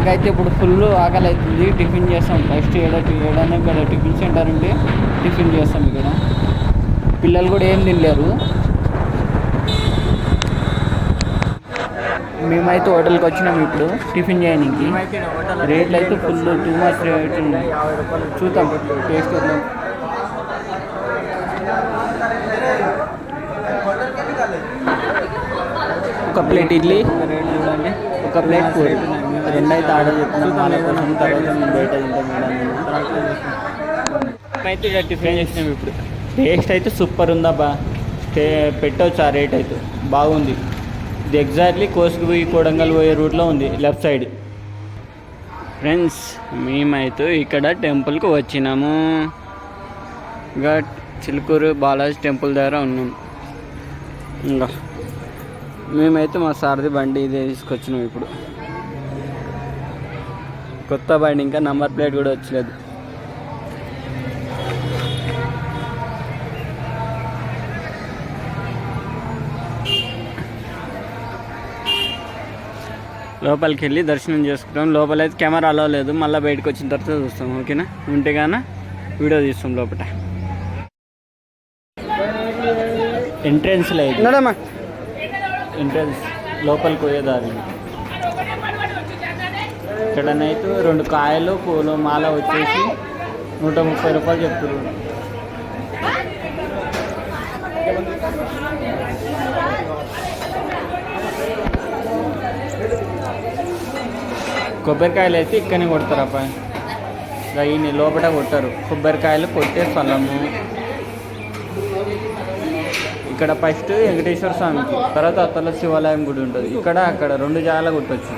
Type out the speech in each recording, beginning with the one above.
నాకైతే ఇప్పుడు ఫుల్ ఆకలి అవుతుంది. టిఫిన్ చేస్తాం ఫస్ట్. ఏడైనా ఇక్కడ టిఫిన్ సెంటర్ ఉంటే టిఫిన్ చేస్తాం. ఇక్కడ పిల్లలు కూడా ఏం తినలేరు. మేమైతే హోటల్కి వచ్చినాం ఇప్పుడు టిఫిన్ చేయడానికి. రేట్లు అయితే ఫుల్ టూ మచ్ రేట్ ఉన్నాయి. చూద్దాం టేస్ట్ వద్దాం. ఒక ప్లేట్ ఇడ్లీ రేట్ చూడండి, ఒక ప్లేట్ పూరి. రెండైతే ఆర్డర్ చెప్తున్నాం వాళ్ళ కోసం. తర్వాత మేము బయట తింటాం మేడం. అయితే ఇక టిఫిన్ చేసినాం ఇప్పుడు. టేస్ట్ అయితే సూపర్ ఉందబ్బా. పెట్టవచ్చు ఆ రేట్ అయితే బాగుంది. ఇది ఎగ్జాక్ట్లీ కోసుకు పోయి కొడంగల్ పోయే రూట్లో ఉంది, లెఫ్ట్ సైడ్. ఫ్రెండ్స్ మేమైతే ఇక్కడ టెంపుల్కి వచ్చినాము. ఇంకా చిలుకూరు బాలాజీ టెంపుల్ దగ్గర ఉన్నాం. ఇంకా మేమైతే మా సారథి బండి ఇదే తీసుకొచ్చినాం ఇప్పుడు. కొత్త బండి, ఇంకా నంబర్ ప్లేట్ కూడా వచ్చలేదు. లోపలికి వెళ్ళి దర్శనం చేసుకుంటాం. లోపలైతే కెమెరా అలో లేదు, మళ్ళీ బయటకు వచ్చిన తర్వాత చూస్తాం. ఓకేనా? ఉంటే కానీ వీడియో తీస్తాం లోపల. ఎంట్రెన్స్ లేదు, ఎంట్రెన్స్ లోపలికి పోయేదారి. ఇక్కడనైతే 2 కాయలు పూలు మాల వచ్చేసి 130 రూపాయలు చెప్తున్నారు. కొబ్బరికాయలు అయితే ఇక్కడనే కొడతారు అబ్బాయి. ఈయన లోపల కొట్టారు. కొబ్బరికాయలు కొట్టే స్థలము ఇక్కడ. ఫస్ట్ వెంకటేశ్వర స్వామికి, తర్వాత అత్తల శివాలయం గుడి ఉంటుంది. ఇక్కడ అక్కడ 2 జాగాలు కొట్టచ్చు.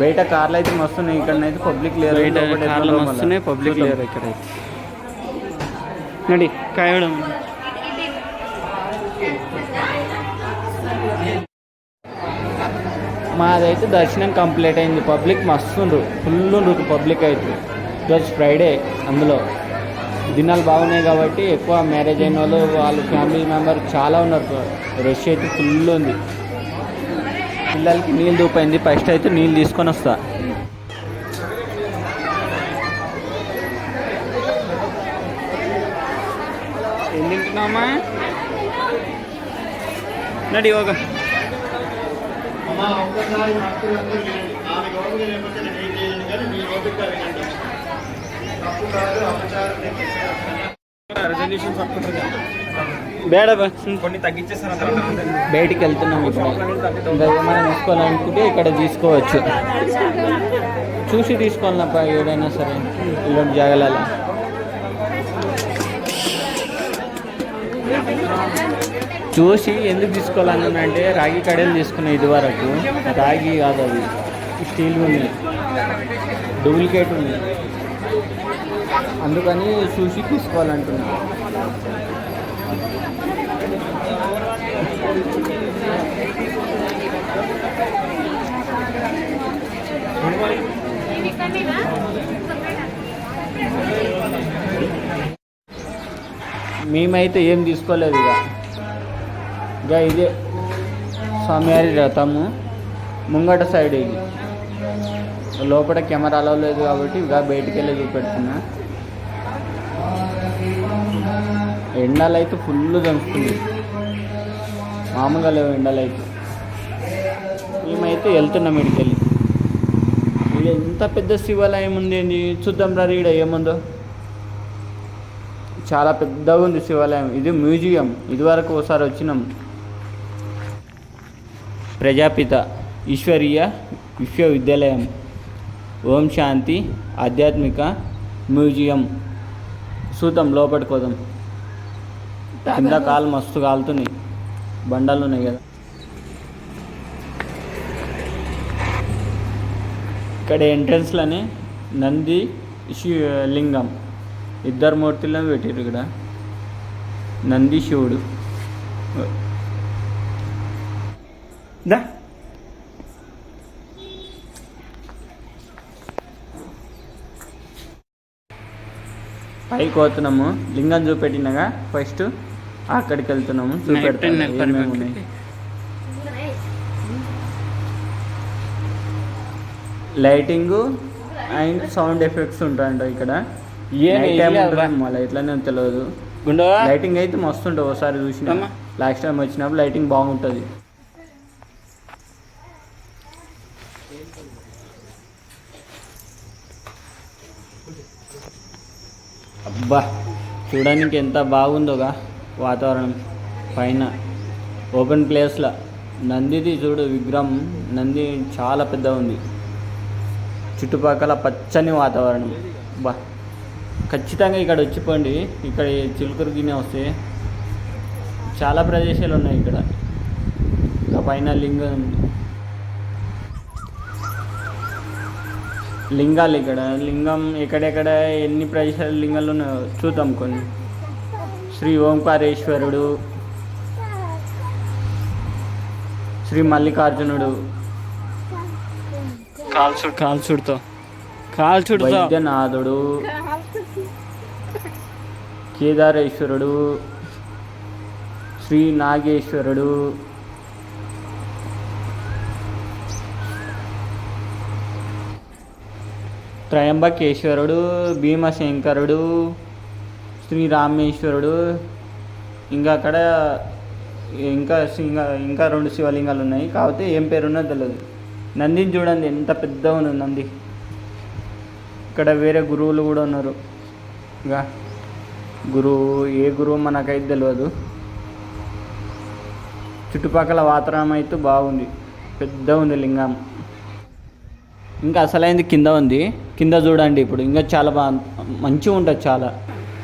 బయట కార్లు అయితే మస్తున్నాయి. ఇక్కడనైతే పబ్లిక్ లేరు. కార్లు మస్తున్నాయి, పబ్లిక్ లేరు ఇక్కడైతే. నడి కాయడం మాదైతే దర్శనం కంప్లీట్ అయింది. పబ్లిక్ మస్తుండ్రు, ఫుల్ ఉండ్రు పబ్లిక్ అయితే. ఈరోజు ఫ్రైడే, అందులో దినాలు బాగున్నాయి కాబట్టి ఎక్కువ మ్యారేజ్ అయిన వాళ్ళు, వాళ్ళ ఫ్యామిలీ మెంబర్ చాలా ఉన్నారు. రష్ అయితే ఫుల్ ఉంది. పిల్లలకి నీళ్ళు దూపైంది. ఫస్ట్ అయితే నీళ్ళు తీసుకొని వస్తా. ఏం తింటున్నామా? నడి యోగా. కొన్ని తగ్గించేస్తారు. బయటికి వెళ్తున్నాం ఇప్పుడు. ఇంకా ఏమైనా తీసుకోవాలనుకుంటే ఇక్కడ తీసుకోవచ్చు. చూసి తీసుకోవాలన్నప్ప ఏదైనా సరే ఇలాంటి జాగాలలో. చూసి ఎందుకు తీసుకోవాలని అంటే రాగి కడలు తీసుకున్నాయి ఇది వరకు. రాగి కాదు, అది స్టీల్ ఉంది, డూప్లికేట్ ఉంది. అందుకని చూసి తీసుకోవాలంటున్నా. మేమైతే ఏం తీసుకోలేదు. ఇక ఇదే స్వామివారి రథము ముంగట సైడ్. ఇది లోపల కెమెరా అలవ్ లేదు కాబట్టి ఇక బయటికి వెళ్ళి చూపెడుతున్నా. ఎండలు అయితే ఫుల్ దంచుతుంది, మామూలుగా లేవు ఎండలు అయితే. మేమైతే వెళ్తున్నాం ఇక్కడికి వెళ్ళి. ఇది ఎంత పెద్ద శివాలయం ఉంది ఏంటి చూద్దాం రా. ఈడ ఏముందో చాలా పెద్దగా ఉంది శివాలయం. ఇది మ్యూజియం. ఇదివరకు ఒకసారి వచ్చినాం. ప్రజాపిత ఈశ్వరీయ విశ్వవిద్యాలయం, ఓం శాంతి ఆధ్యాత్మిక మ్యూజియం. చూద్దాం లోపలికి పోదాం. కింద కాలు మస్తు కాలుతున్నాయి, బండాలు ఉన్నాయి కదా. ఇక్కడ ఎంట్రన్స్లోనే నంది లింగం 2 మూర్తులను పెట్టారు. ఇక్కడ నంది శివుడు. దా పైకి పోతున్నాము. లింగం చూపెట్టినగా ఫస్ట్ అక్కడికి వెళ్తున్నాము. చూపెడతాను. లైటింగ్ అండ్ సౌండ్ ఎఫెక్ట్స్ ఉంటాయంట ఇక్కడ. మళ్ళీ ఇట్లానే తెలియదు. లైటింగ్ అయితే మస్తు ఉంటుంది. ఒకసారి చూసిన లాస్ట్ టైం వచ్చినప్పుడు లైటింగ్ బాగుంటుంది. అబ్బా చూడడానికి ఎంత బాగుందోగా వాతావరణం. పైన ఓపెన్ ప్లేస్లో నందిది చూడు విగ్రహం. నంది చాలా పెద్దగా ఉంది. చుట్టుపక్కల పచ్చని వాతావరణం. బా ఖచ్చితంగా ఇక్కడ వచ్చిపోండి. ఇక్కడ చిలుకూరు గిన్నె వస్తే చాలా ప్రదేశాలు ఉన్నాయి ఇక్కడ. ఆ పైన లింగాలు ఇక్కడ లింగం ఎక్కడెక్కడ ఎన్ని ప్రదేశాలు లింగాలు ఉన్నాయో చూద్దాం కొన్ని. శ్రీ ఓంకారేశ్వరుడు, శ్రీ మల్లికార్జునుడు, కాల్చుడుతో వైద్యనాథుడు, కేదారేశ్వరుడు, శ్రీ నాగేశ్వరుడు, త్రయంబకేశ్వరుడు, భీమశంకరుడు, శ్రీరామేశ్వరుడు. ఇంకా అక్కడ ఇంకా 2 శివలింగాలు ఉన్నాయి. కాకపోతే ఏం పేరున్నో తెలియదు. నందిని చూడండి ఎంత పెద్దగా ఉంది నంది. ఇక్కడ వేరే గురువులు కూడా ఉన్నారు. ఇంకా ఏ గురువు మనకైతే తెలియదు. చుట్టుపక్కల వాతావరణం అయితే బాగుంది. పెద్ద ఉంది లింగం. ఇంకా అసలైంది కింద ఉంది. కింద చూడండి ఇప్పుడు ఇంకా చాలా మంచిగా ఉంటుంది చాలా.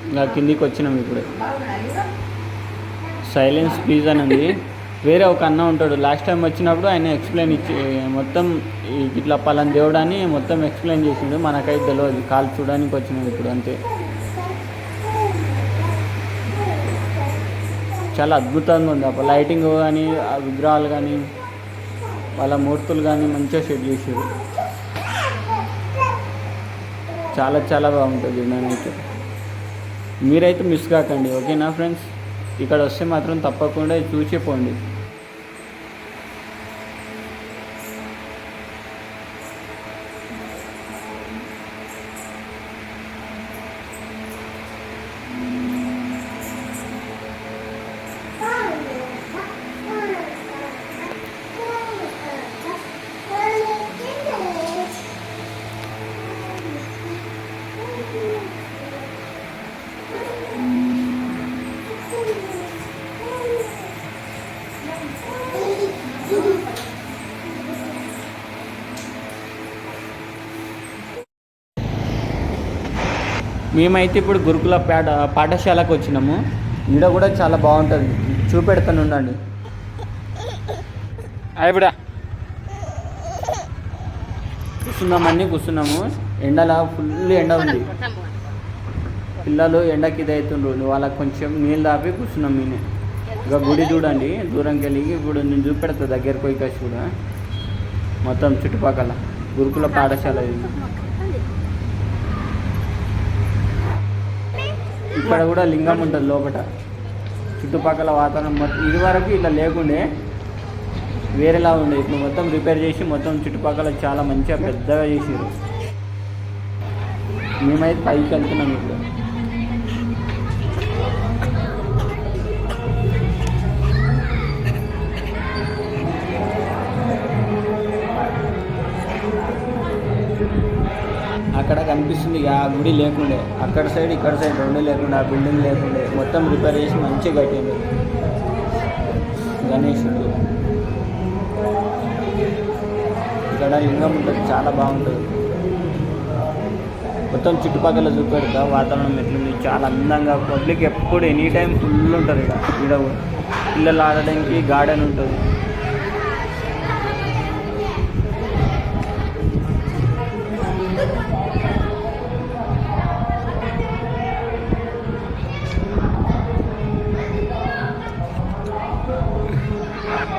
ఇంకా కిందికి వచ్చినాం ఇప్పుడు. సైలెన్స్ ప్లీజ్ అని ఉంది. వేరే ఒక అన్న ఉంటాడు. లాస్ట్ టైం వచ్చినప్పుడు ఆయన ఎక్స్ప్లెయిన్ ఇచ్చి మొత్తం ఇట్లా పలానా దేవుడు అని మొత్తం ఎక్స్ప్లెయిన్ చేసిండు. మనకైతే తెలియదు. కాలు చూడడానికి వచ్చినాం ఇప్పుడు అంతే. చాలా అద్భుతంగా ఉంది. అప్పుడు లైటింగ్ కానీ ఆ విగ్రహాలు కానీ వాళ్ళ మూర్తులు కానీ మంచిగా సెట్ చేసారు. చాలా చాలా బాగుంటుంది. నేనైతే మీరైతే మిస్ కాకండి. ఓకేనా ఫ్రెండ్స్? ఇక్కడ వస్తే మాత్రం తప్పకుండా చూసిపోండి. మేమైతే ఇప్పుడు గురుకుల పాఠశాలకు వచ్చినాము. ఈడ కూడా చాలా బాగుంటుంది. చూపెడతాను ఉండండి. అయిపోడా కూర్చున్నాము. ఎండలా ఫుల్ ఎండ ఉంది. పిల్లలు ఎండకి ఇదవుతుండ్రు. వాళ్ళకి కొంచెం నీళ్ళు తాపి కూర్చున్నాం. నేనే ఇక గుడి చూడండి దూరంకి వెళ్ళి. ఇప్పుడు నేను చూపెడతా దగ్గరకు పోయి కాసి కూడా మొత్తం చుట్టుపక్కల గురుకుల పాఠశాల ఇది. ఇక్కడ కూడా లింగం ఉంటుంది లోపల. చుట్టుపక్కల వాతావరణం మొత్తం ఇది వరకు ఇలా లేకుండే వేరేలా ఉండే. ఇప్పుడు మొత్తం రిపేర్ చేసి మొత్తం చుట్టుపక్కల చాలా మంచిగా పెద్దగా చేసారు. మేమైతే పైకి వెళ్తున్నాం ఇప్పుడు. అక్కడ కనిపిస్తుంది ఆ గుడి లేకుండే. అక్కడ సైడ్ ఇక్కడ సైడ్ 2 లేకుండే. ఆ బిల్డింగ్ లేకుండే. మొత్తం రిపేర్ చేసి మంచిగా కట్టింది గణేశుడు. ఇక్కడ లింగం ఉంటుంది. చాలా బాగుంటుంది. మొత్తం చుట్టుపక్కల చూపెడతా వాతావరణం ఎట్లుంది. చాలా అందంగా. పబ్లిక్ ఎప్పుడు ఎనీ టైం ఫుల్ ఉంటుంది. ఇక్కడ పిల్లలు ఆడడానికి గార్డెన్ ఉంటుంది.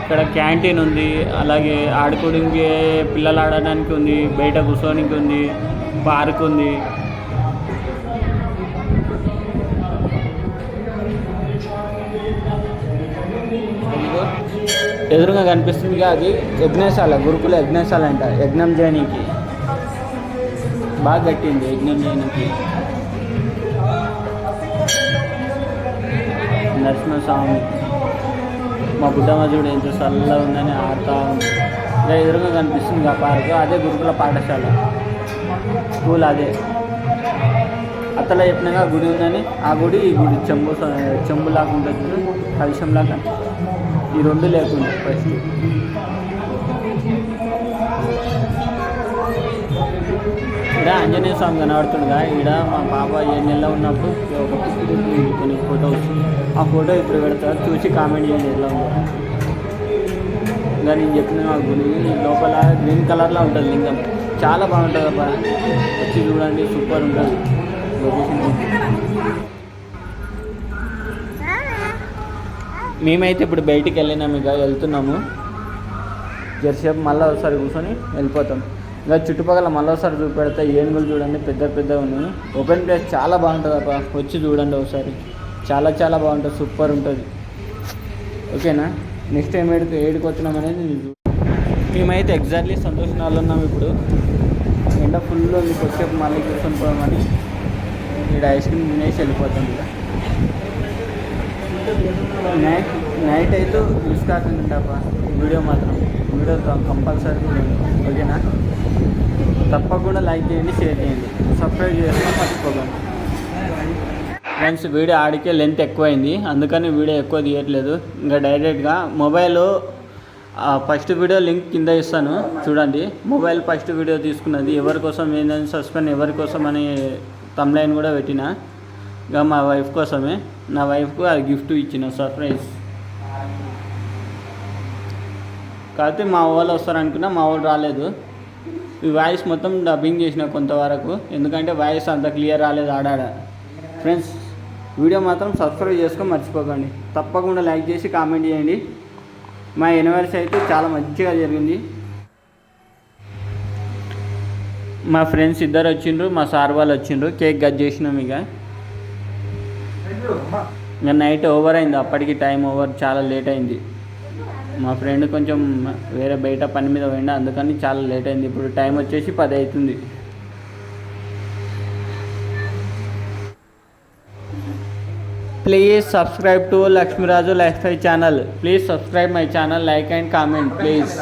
ఇక్కడ క్యాంటీన్ ఉంది. అలాగే ఆడుకోవడానికి పిల్లలు ఆడడానికి ఉంది. బయట కూర్చోడానికి ఉంది. పార్క్ ఉంది. ఎదురుగా కనిపిస్తుంది అది యజ్ఞశాల. గురుకుల యజ్ఞశాల అంట. యజ్ఞం చేయడానికి బాగా కట్టింది యజ్ఞం చేయడానికి. నరసింహస్వామి మా బుడ్డమ్మ చూడు ఎంత చల్లగా ఉందని ఆడుతూ ఉంది. ఇలా ఎదురుగా కనిపిస్తుంది ఆ పార్కు, అదే గురుకుల పాఠశాల స్కూల్. అదే అత్తలో చెప్పినాక గుడి ఉందని, ఆ గుడి ఈ గుడి చెంబులాగా ఉంటుంది, కలుషంలాగా. ఈ రెండు లేకుండా ఫస్ట్. ఇక్కడ ఆంజనేయ స్వామి కనబడుతుండగా, ఇక్కడ మా పాప 7 నెలలు ఉన్నప్పుడు ఒక కొన్ని ఫొటోస్, ఆ ఫోటో ఇప్పుడు పెడతారు, చూసి కామెంట్ చేయండి ఎలా ఉందో. ఇంకా నేను చెప్పిన మా గుడి లోపల గ్రీన్ కలర్లో ఉంటుంది లింగం, చాలా బాగుంటుంది అబ్బా, వచ్చి చూడండి, సూపర్ ఉంటుంది లొకేషన్. మేమైతే ఇప్పుడు బయటికి వెళ్ళినాము, ఇక వెళ్తున్నాము. జరసేపు మళ్ళీ ఒకసారి కూర్చొని వెళ్ళిపోతాం. ఇంకా చుట్టుపక్కల మళ్ళీ ఒకసారి చూపెడితే ఏనుగులు చూడండి, పెద్ద పెద్దగా ఉన్నాయి. ఓపెన్ ప్లేస్ చాలా బాగుంటుంది అబ్బా, వచ్చి చూడండి ఒకసారి, చాలా చాలా బాగుంటుంది, సూపర్ ఉంటుంది. ఓకేనా, నెక్స్ట్ టైం ఏడికి వచ్చినాం అనేది మేమైతే ఎగ్జాక్ట్లీ సంతోష్ నగర్లో ఉన్నాం. ఇప్పుడు ఎండ ఫుల్ ఉంది, కొద్దిసేపు మళ్ళీ కూర్చొని పోదామని ఇక్కడ ఐస్ క్రీమ్ తినేసి వెళ్ళిపోతాం. ఇక నైట్ అయితే మిస్ కాకుండా వీడియో మాత్రం, వీడియో కంపల్సరీ చూడండి. ఓకేనా, తప్పకుండా లైక్ చేయండి, షేర్ చేయండి, సబ్స్క్రైబ్ చేసుకొని మర్చిపోకండి. ఫ్రెండ్స్, వీడియో ఆడికే లెంత్ ఎక్కువైంది, అందుకని వీడియో ఎక్కువ తీయట్లేదు. ఇంకా డైరెక్ట్గా మొబైల్ ఫస్ట్ వీడియో లింక్ కింద ఇస్తాను చూడండి. మొబైల్ ఫస్ట్ వీడియో తీసుకున్నది ఎవరి కోసం ఏంటని సస్పెండ్, ఎవరి కోసం అని తమ్లైన్ కూడా పెట్టిన. ఇంకా మా వైఫ్ కోసమే, నా వైఫ్కు అది గిఫ్ట్ ఇచ్చిన సర్ప్రైజ్. కాకపోతే మా వాళ్ళు వస్తారనుకున్నా, మా వాళ్ళు రాలేదు. ఈ వాయిస్ మొత్తం డబ్బింగ్ చేసిన కొంతవరకు, ఎందుకంటే వాయిస్ అంత క్లియర్ రాలేదు ఆడాడ. ఫ్రెండ్స్, వీడియో మాత్రం సబ్స్క్రైబ్ చేసుకొని మర్చిపోకండి, తప్పకుండా లైక్ చేసి కామెంట్ చేయండి. మా యానివర్సరీ అయితే చాలా మంచిగా జరిగింది. మా ఫ్రెండ్స్ ఇద్దరు వచ్చిండ్రు, మా సార్ వాళ్ళు వచ్చిండ్రు, కేక్ కట్ చేసినాం. ఇక నైట్ ఓవర్ అయింది, అప్పటికి టైం ఓవర్, చాలా లేట్ అయింది. మా ఫ్రెండ్ కొంచెం వేరే బయట పని మీద పోయిండు, అందుకని చాలా లేట్ అయింది. ఇప్పుడు టైం వచ్చేసి 10 అవుతుంది. Please subscribe to Lakshmiraju Lifestyle channel. Please subscribe my channel, like and comment, please.